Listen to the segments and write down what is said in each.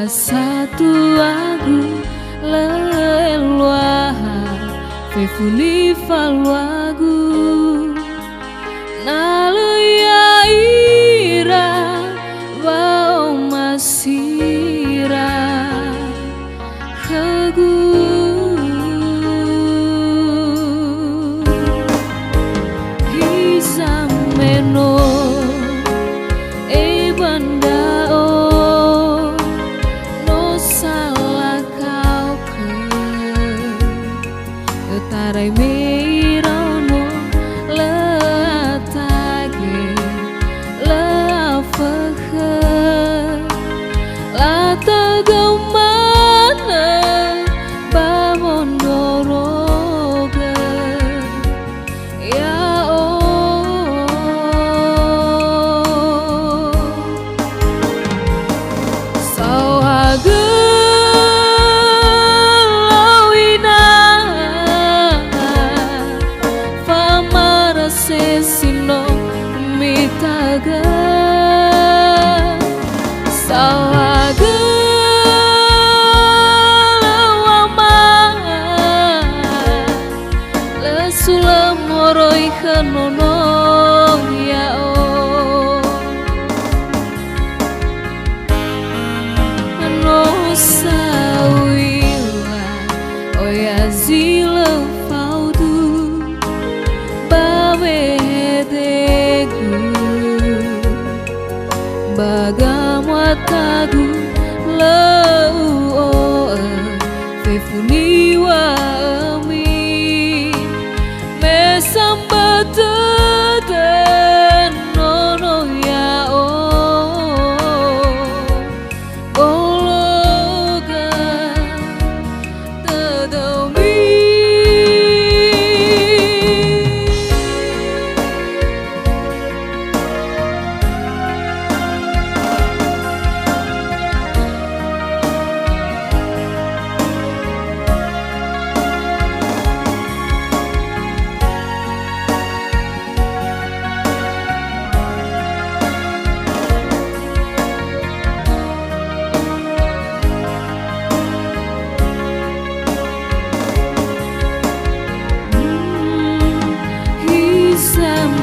satu agu leluaha fefuni faluagu naluya ira wao masira hagu hisameno tarai mirano la tage la fakha la tagamana bamondoroga ya sauhaga sino mitaga sawaga lawama lesula moroi khanono ya no sawila oya zila bagamatagu lau fefuni wa mi mesambatatan nono ya bologa tadawi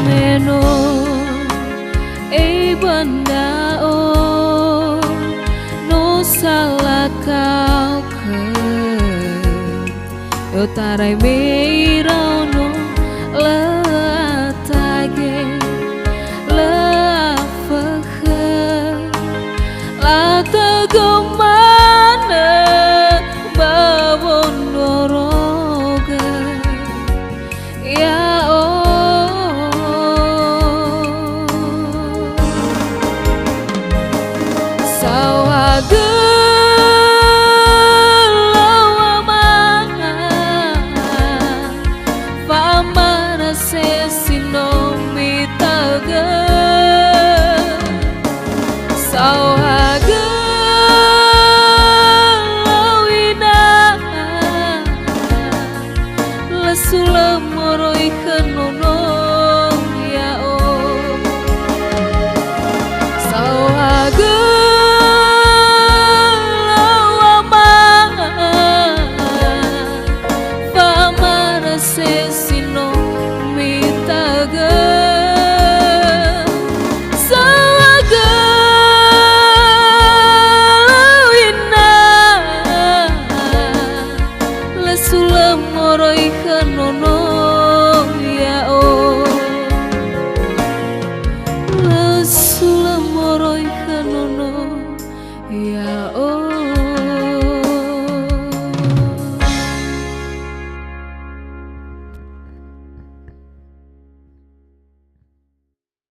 meno banda no salah kau ke yo tarai mira